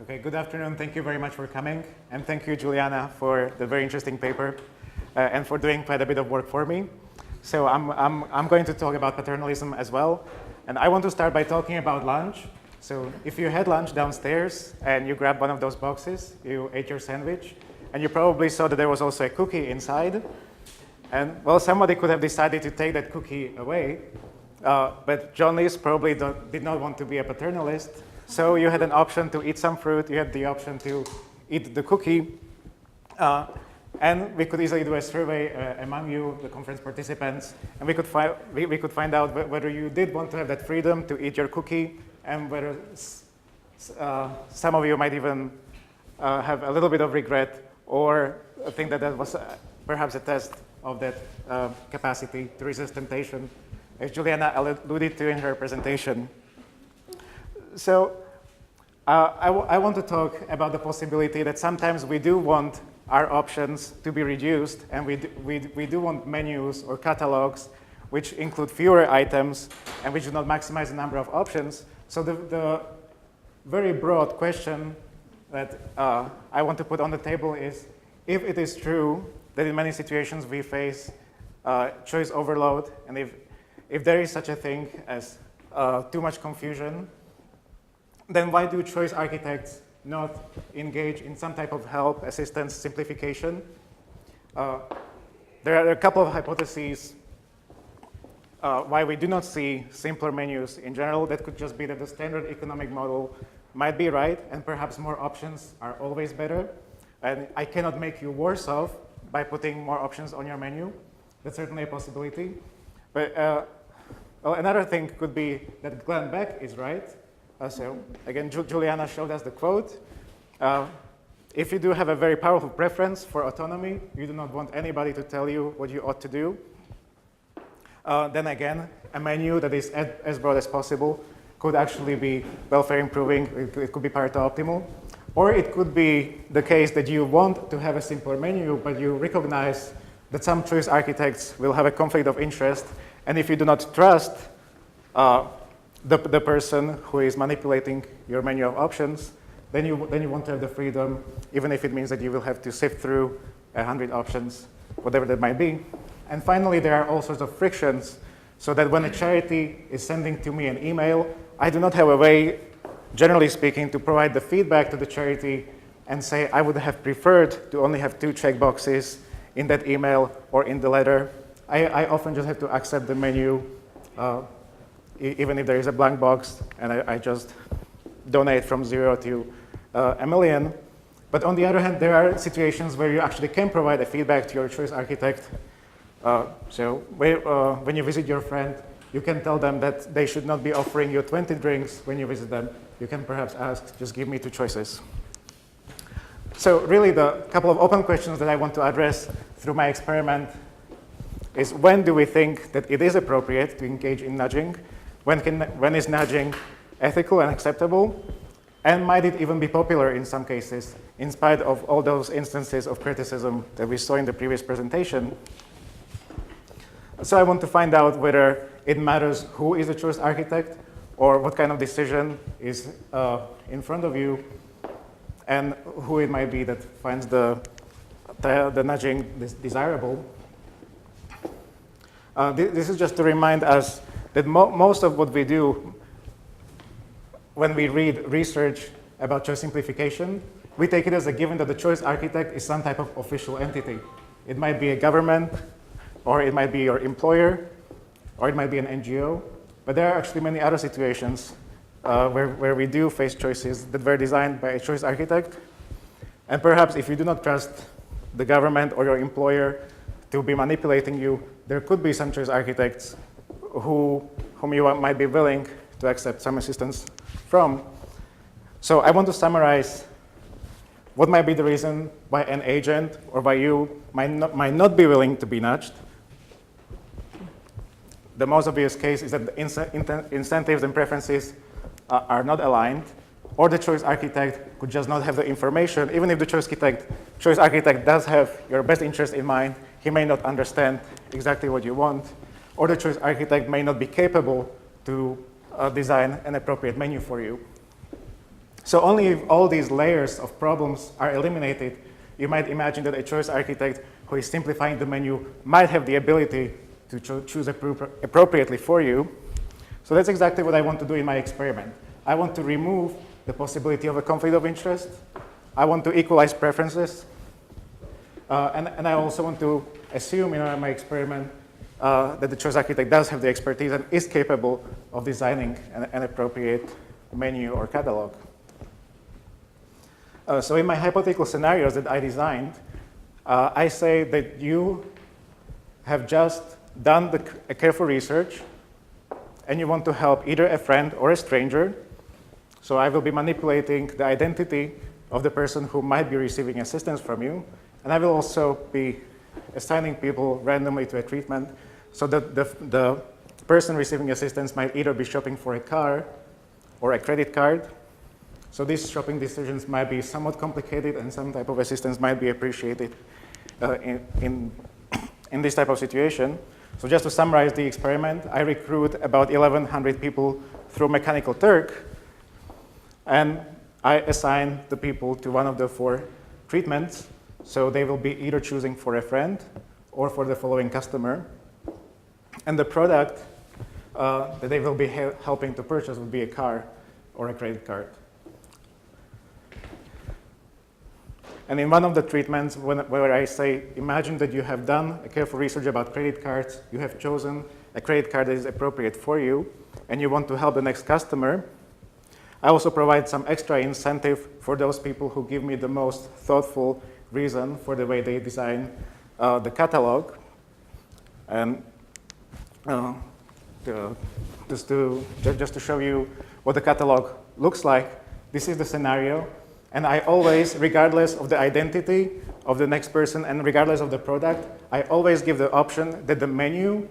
Okay, good afternoon. Thank you very much for coming. And thank you, Juliana, for the very interesting paper and for doing quite a bit of work for me. So I'm going to talk about paternalism as well. And I want to start by talking about lunch. So if you had lunch downstairs and you grabbed one of those boxes, you ate your sandwich, and you probably saw that there was also a cookie inside. And well, somebody could have decided to take that cookie away. But John Lees probably did not want to be a paternalist. So you had an option to eat some fruit. You had the option to eat the cookie. And we could easily do a survey among you, the conference participants. And we could find out whether you did want to have that freedom to eat your cookie, and whether some of you might even have a little bit of regret, or think that that was perhaps a test of that capacity to resist temptation, as Juliana alluded to in her presentation. So I want to talk about the possibility that sometimes we do want our options to be reduced, and we do want menus or catalogs which include fewer items and which do not maximize the number of options. So the very broad question that I want to put on the table is, if it is true that in many situations we face choice overload, and if there is such a thing as too much confusion, then why do choice architects not engage in some type of help, assistance, simplification? There are a couple of hypotheses why we do not see simpler menus in general. That could just be that the standard economic model might be right, and perhaps more options are always better. And I cannot make you worse off by putting more options on your menu. That's certainly a possibility. But well, another thing could be that Glenn Beck is right. So again, Juliana showed us the quote. If you do have a very powerful preference for autonomy, you do not want anybody to tell you what you ought to do, then again, a menu that is as broad as possible could actually be welfare improving. It could be Pareto optimal. Or it could be the case that you want to have a simpler menu, but you recognize that some choice architects will have a conflict of interest. And if you do not trust the person who is manipulating your menu of options, then you want to have the freedom, even if it means that you will have to sift through 100 options, whatever that might be. And finally, there are all sorts of frictions, so that when a charity is sending to me an email, I do not have a way, generally speaking, to provide the feedback to the charity and say, I would have preferred to only have 2 checkboxes in that email or in the letter. I often just have to accept the menu, even if there is a blank box, and I just donate from 0 to a million. But on the other hand, there are situations where you actually can provide a feedback to your choice architect. So when you visit your friend, you can tell them that they should not be offering you 20 drinks when you visit them. You can perhaps ask, just give me 2 choices. So really, the couple of open questions that I want to address through my experiment is, when do we think that it is appropriate to engage in nudging? When is nudging ethical and acceptable? And might it even be popular in some cases, in spite of all those instances of criticism that we saw in the previous presentation? So I want to find out whether it matters who is the choice architect, or what kind of decision is in front of you, and who it might be that finds the nudging desirable. This is just to remind us that most of what we do when we read research about choice simplification, we take it as a given that the choice architect is some type of official entity. It might be a government, or it might be your employer, or it might be an NGO. But there are actually many other situations where we do face choices that were designed by a choice architect. And perhaps if you do not trust the government or your employer to be manipulating you, there could be some choice architects whom you might be willing to accept some assistance from. So I want to summarize what might be the reason why an agent or by you might not be willing to be nudged. The most obvious case is that the incentives and preferences are not aligned, or the choice architect could just not have the information. Even if the choice architect does have your best interest in mind, he may not understand exactly what you want, or the choice architect may not be capable to design an appropriate menu for you. So only if all these layers of problems are eliminated, you might imagine that a choice architect who is simplifying the menu might have the ability to choose appropriately for you. So that's exactly what I want to do in my experiment. I want to remove the possibility of a conflict of interest. I want to equalize preferences. And I also want to assume in my experiment that the choice architect does have the expertise and is capable of designing an appropriate menu or catalog. So in my hypothetical scenarios that I designed, I say that you have just done a careful research and you want to help either a friend or a stranger. So I will be manipulating the identity of the person who might be receiving assistance from you. And I will also be assigning people randomly to a treatment so that the person receiving assistance might either be shopping for a car or a credit card. So these shopping decisions might be somewhat complicated and some type of assistance might be appreciated in this type of situation. So just to summarize the experiment, I recruit about 1,100 people through Mechanical Turk, and I assign the people to one of the 4 treatments. So they will be either choosing for a friend or for the following customer. And the product that they will be helping to purchase would be a car or a credit card. And in one of the treatments, where I say, imagine that you have done a careful research about credit cards, you have chosen a credit card that is appropriate for you, and you want to help the next customer, I also provide some extra incentive for those people who give me the most thoughtful reason for the way they design the catalog. And just to show you what the catalog looks like, this is the scenario. And I always, regardless of the identity of the next person and regardless of the product, I always give the option that the menu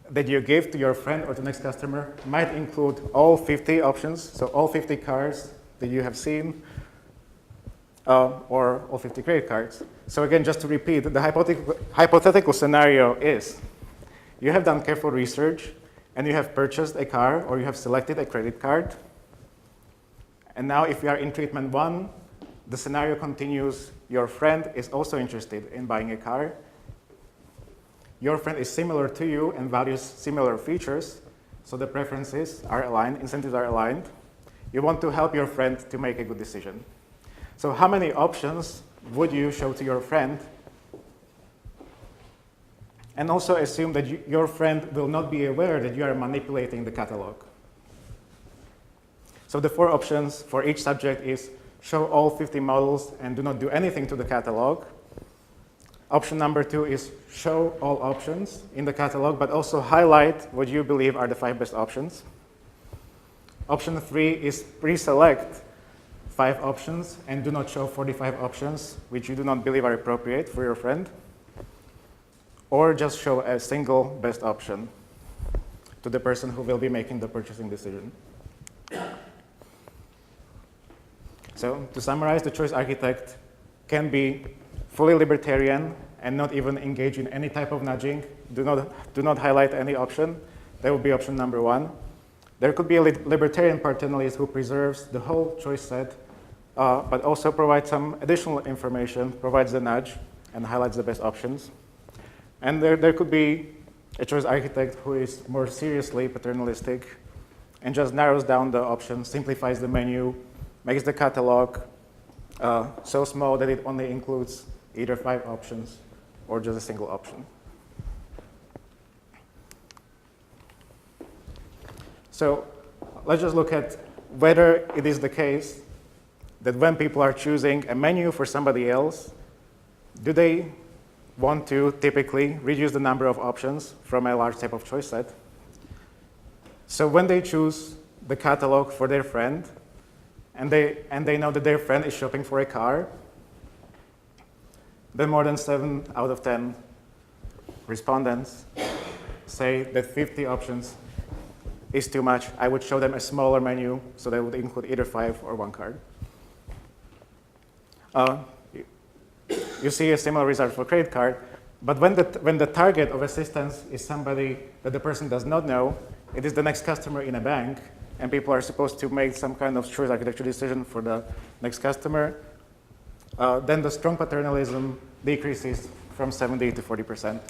that you give to your friend or the next customer might include all 50 options, so all 50 cars that you have seen, or all 50 credit cards. So again, just to repeat, the hypothetical scenario is you have done careful research and you have purchased a car or you have selected a credit card. And now if you are in treatment 1, the scenario continues. Your friend is also interested in buying a car. Your friend is similar to you and values similar features, so the preferences are aligned, incentives are aligned. You want to help your friend to make a good decision. So how many options would you show to your friend? And also assume that your friend will not be aware that you are manipulating the catalog. So the 4 options for each subject is show all 50 models and do not do anything to the catalog. Option number 2 is show all options in the catalog, but also highlight what you believe are the 5 best options. Option 3 is pre-select 5 options and do not show 45 options, which you do not believe are appropriate for your friend. Or just show a single best option to the person who will be making the purchasing decision. So to summarize, the choice architect can be fully libertarian and not even engage in any type of nudging. Do not highlight any option. That would be option number 1. There could be a libertarian paternalist who preserves the whole choice set, but also provides some additional information, provides the nudge, and highlights the best options. And there could be a choice architect who is more seriously paternalistic and just narrows down the options, simplifies the menu, makes the catalog so small that it only includes either 5 options or just a single option. So let's just look at whether it is the case that when people are choosing a menu for somebody else, do they want to typically reduce the number of options from a large type of choice set? So when they choose the catalog for their friend, and they know that their friend is shopping for a car, then more than 7 out of 10 respondents say that 50 options is too much. I would show them a smaller menu, so that would include either 5 or 1 card. You see a similar result for credit card, but when the target of assistance is somebody that the person does not know, it is the next customer in a bank, and people are supposed to make some kind of choice architecture decision for the next customer, then the strong paternalism decreases from 70 to 40%.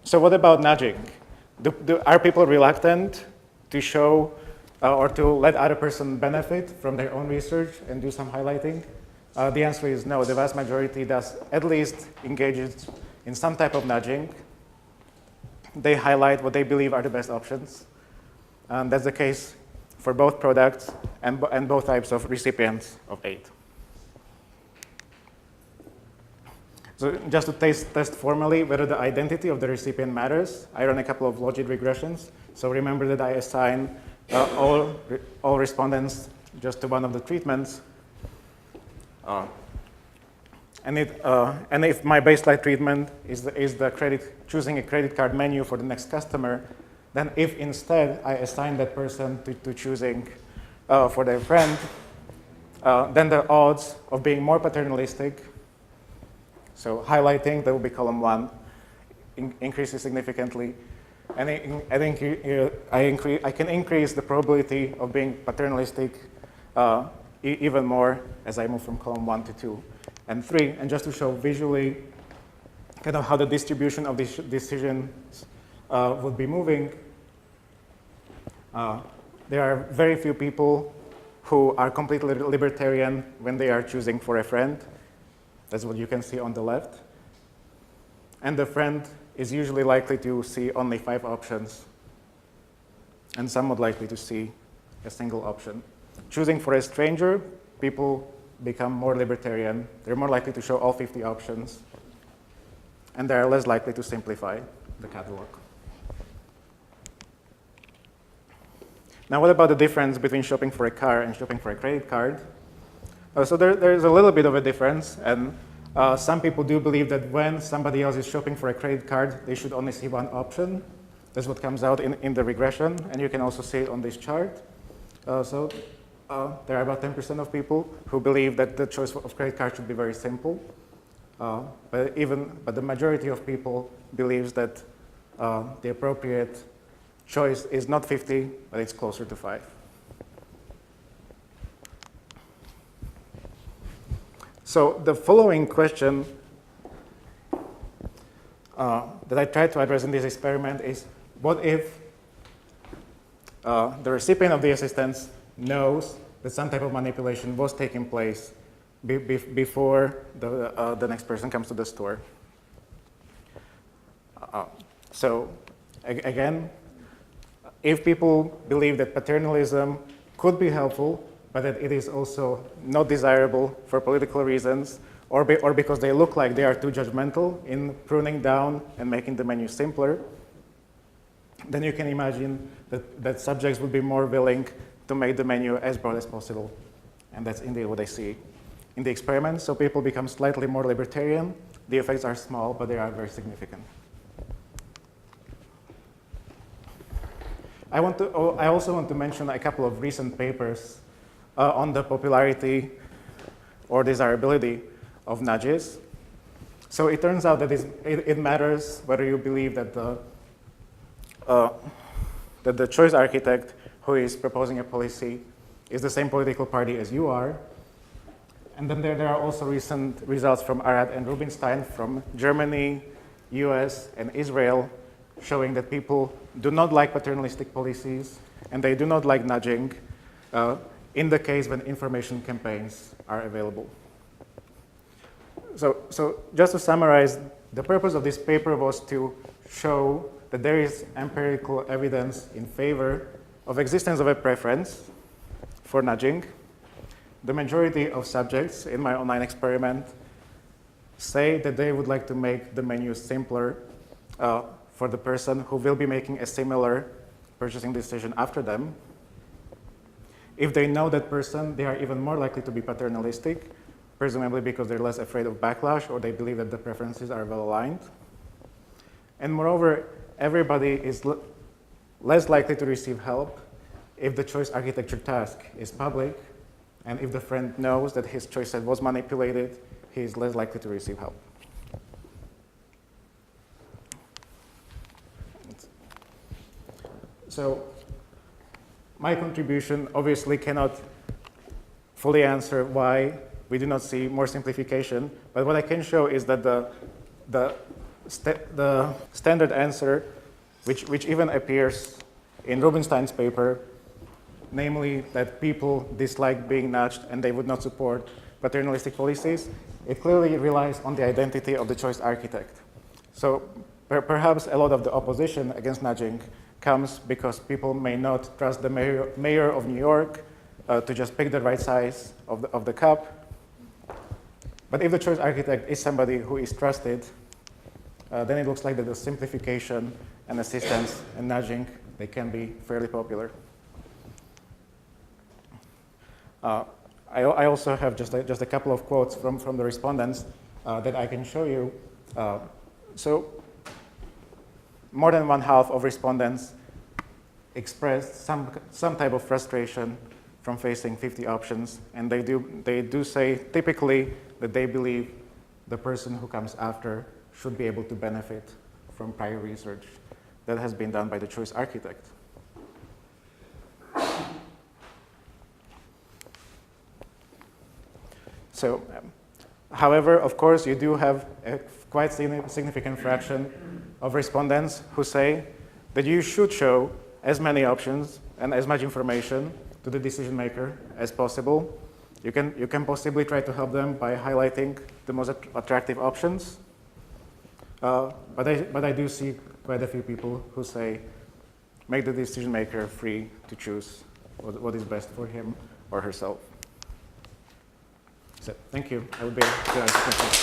So what about nudging? Are people reluctant to show or to let other person benefit from their own research and do some highlighting? The answer is no. The vast majority does at least engages in some type of nudging. They highlight what they believe are the best options. And that's the case for both products and both types of recipients of aid. So just to test formally whether the identity of the recipient matters, I run a couple of logic regressions. So remember that I assign all respondents just to one of the treatments. And if my baseline treatment is choosing a credit card menu for the next customer, then if instead I assign that person to choosing for their friend, then the odds of being more paternalistic, so highlighting, that will be column 1, increases significantly. And I can increase the probability of being paternalistic even more as I move from column 1 to 2 and 3. And just to show visually kind of how the distribution of these decisions would be moving, there are very few people who are completely libertarian when they are choosing for a friend. That's what you can see on the left. And the friend is usually likely to see only 5 options, and somewhat likely to see a single option. Choosing for a stranger, people become more libertarian. They're more likely to show all 50 options, and they're less likely to simplify the catalog. Now, what about the difference between shopping for a car and shopping for a credit card? So there's a little bit of a difference, and some people do believe that when somebody else is shopping for a credit card, they should only see one option. That's what comes out in the regression, and you can also see it on this chart. There are about 10% of people who believe that the choice of credit card should be very simple, but the majority of people believes that the appropriate choice is not 50, but it's closer to 5. So the following question that I tried to address in this experiment is, what if the recipient of the assistance knows that some type of manipulation was taking place before the next person comes to the store? So again, if people believe that paternalism could be helpful, but that it is also not desirable for political reasons, or because they look like they are too judgmental in pruning down and making the menu simpler, then you can imagine that subjects would be more willing to make the menu as broad as possible. And that's indeed what I see in the experiment. So people become slightly more libertarian. The effects are small, but they are very significant. I also want to mention a couple of recent papers on the popularity or desirability of nudges. So it turns out that it matters whether you believe that the choice architect who is proposing a policy is the same political party as you are. And then there are also recent results from Arad and Rubinstein from Germany, US, and Israel, showing that people do not like paternalistic policies, and they do not like nudging in the case when information campaigns are available. So just to summarize, the purpose of this paper was to show that there is empirical evidence in favor of existence of a preference for nudging. The majority of subjects in my online experiment say that they would like to make the menu simpler for the person who will be making a similar purchasing decision after them. If they know that person, they are even more likely to be paternalistic, presumably because they're less afraid of backlash or they believe that the preferences are well aligned. And moreover, everybody is less likely to receive help if the choice architecture task is public, and if the friend knows that his choice set was manipulated, he is less likely to receive help. So my contribution obviously cannot fully answer why we do not see more simplification, but what I can show is that the standard answer, which even appears in Rubinstein's paper, namely that people dislike being nudged and they would not support paternalistic policies, it clearly relies on the identity of the choice architect. So perhaps a lot of the opposition against nudging comes because people may not trust the mayor of New York to just pick the right size of the cup. But if the choice architect is somebody who is trusted, then it looks like that the simplification and assistance and nudging, they can be fairly popular. I also have just a couple of quotes from the respondents that I can show you. So more than 1/2 of respondents expressed some type of frustration from facing 50 options, and they do say typically that they believe the person who comes after should be able to benefit from prior research that has been done by the choice architect. So, however, of course, you do have a quite significant fraction of respondents who say that you should show as many options and as much information to the decision maker as possible. You can possibly try to help them by highlighting the most attractive options. But I do see quite a few people who say, make the decision maker free to choose what is best for him or herself. So, thank you. I would be glad to answer questions.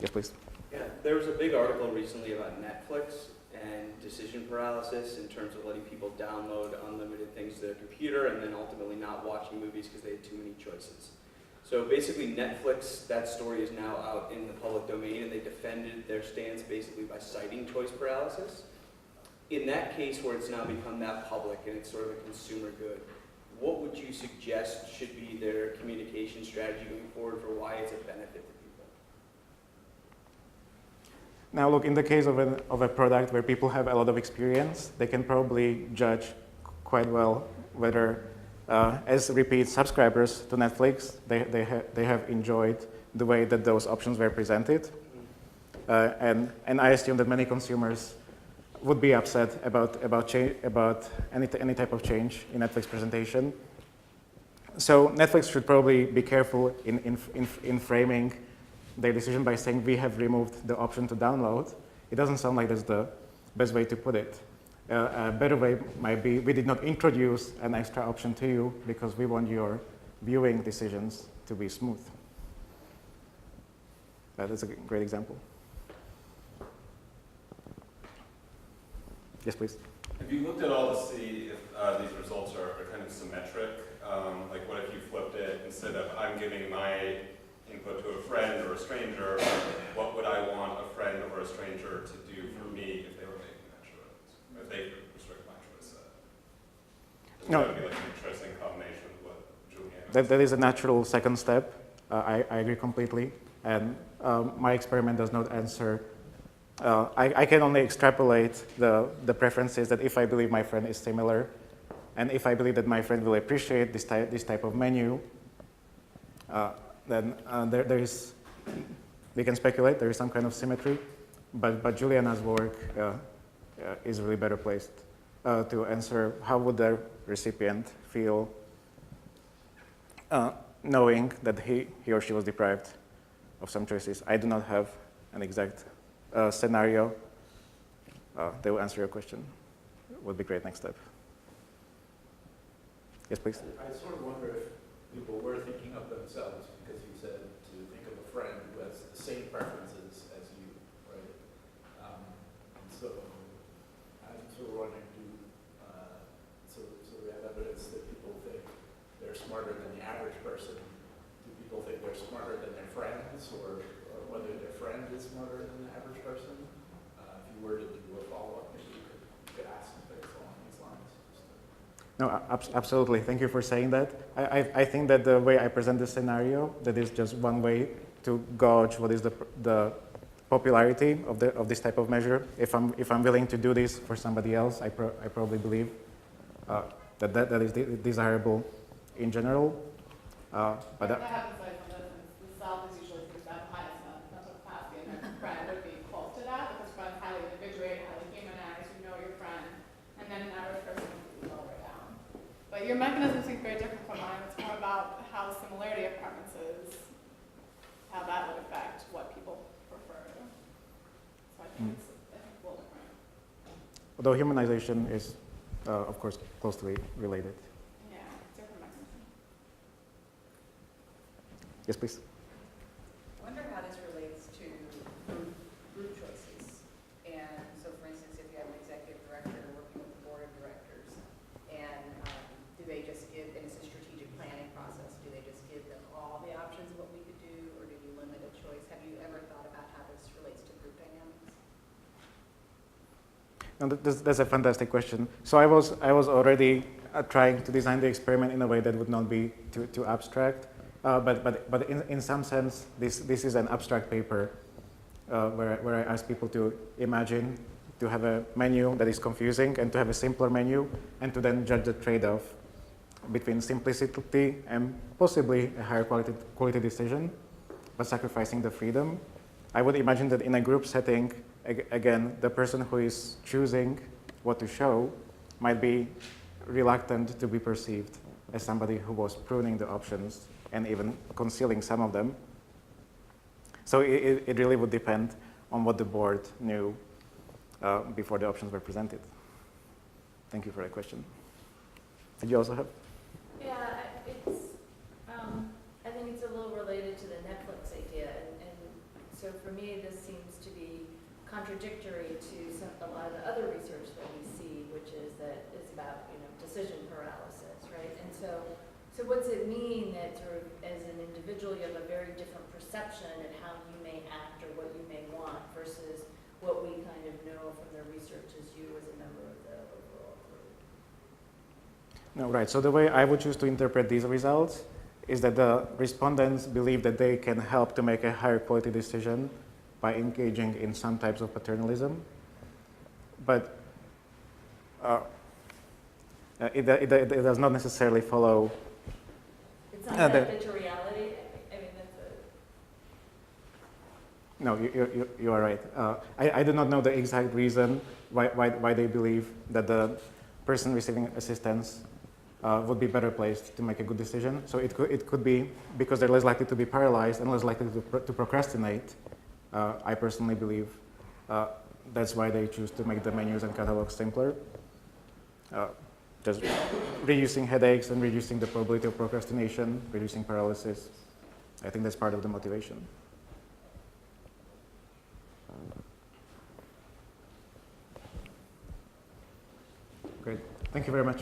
Yes, please. Yeah, there was a big article recently about Netflix and decision paralysis in terms of letting people download unlimited things to their computer and then ultimately not watching movies because they had too many choices. So basically Netflix, that story is now out in the public domain, and they defended their stance basically by citing choice paralysis. In that case where it's now become that public and it's sort of a consumer good, what would you suggest should be their communication strategy going forward for why it's a benefit to people? Now look, in the case of a product where people have a lot of experience, they can probably judge quite well whether as repeat subscribers to Netflix, they have enjoyed the way that those options were presented. And I assume that many consumers would be upset about any type of change in Netflix presentation. So Netflix should probably be careful in framing their decision by saying we have removed the option to download. It doesn't sound like that's the best way to put it. A better way might be we did not introduce an extra option to you because we want your viewing decisions to be smooth. That is a great example. Yes, please. Have you looked at all to see if these results are kind of symmetric? Like what if you flipped it, instead of I'm giving my input to a friend or a stranger, what would I want a friend or a stranger to do for me if they were making that choice? If they could restrict my choice set? No. That would be like an interesting combination of what Julian That is a natural second step. I agree completely. And my experiment does not answer. I can only extrapolate the preferences that if I believe my friend is similar, and if I believe that my friend will appreciate this type of menu, then there is, we can speculate, there is some kind of symmetry, but Juliana's work is really better placed to answer how would the recipient feel knowing that he or she was deprived of some choices. I do not have an exact scenario. They will answer your question. Would be great next step. Yes, please. I sort of wonder if people were thinking of themselves, because you said to think of a friend who has the same preferences as you, right? And so I'm sort of wondering, so we have evidence that people think they're smarter than the average person. Do people think they're smarter than their friends, or whether their friend is smarter than the average person? If you were to do a follow-up, maybe you could ask some things along these lines. No, absolutely. Thank you for saying that. I think that the way I present this scenario, that is just one way to gauge what is the popularity of this type of measure. If I'm willing to do this for somebody else, I probably believe that is desirable in general. But that happens like from the South is usually pretty bad bias, mental capacity, and a friend would be close to that because friends highly individuate, highly humanize, you know your friend, and then an average person would be lower down. But your mechanism seems very different from mine. It's more about how the similarity of preferences, how that would affect what people prefer. So I think it's a little different. although humanization is, of course, closely related. Yeah, different mechanism. Yes, please. I wonder how this relates to group choices. And so, for instance, if you have an executive director working with the board of directors, and do they just give, and it's a strategic planning process, do they just give them all the options of what we could do, or do you limit a choice? Have you ever thought about how this relates to group dynamics? No, that's a fantastic question. So I was already trying to design the experiment in a way that would not be too abstract. But in some sense, this is an abstract paper where I ask people to imagine to have a menu that is confusing and to have a simpler menu and to then judge the trade-off between simplicity and possibly a higher quality decision, but sacrificing the freedom. I would imagine that in a group setting, again, the person who is choosing what to show might be reluctant to be perceived as somebody who was pruning the options and even concealing some of them. So it really would depend on what the board knew before the options were presented. Thank you for that question. Did you also have? Yeah, I think it's a little related to the Netflix idea, and so for me, this seems to be contradictory to a lot of the other research that we see, which is about decision paralysis, right? And so what's it mean that sort of as an individual you have a very different perception of how you may act or what you may want versus what we kind of know from the research as you as a member of the overall group? No, right. So the way I would choose to interpret these results is that the respondents believe that they can help to make a higher quality decision by engaging in some types of paternalism. But it does not necessarily follow. It's not that to reality. I mean, that's a. No, you are right. I do not know the exact reason why they believe that the person receiving assistance would be better placed to make a good decision. So it could be because they're less likely to be paralyzed and less likely to procrastinate. I personally believe that's why they choose to make the menus and catalogs simpler. Just reducing headaches and reducing the probability of procrastination, reducing paralysis. I think that's part of the motivation. Great. Thank you very much.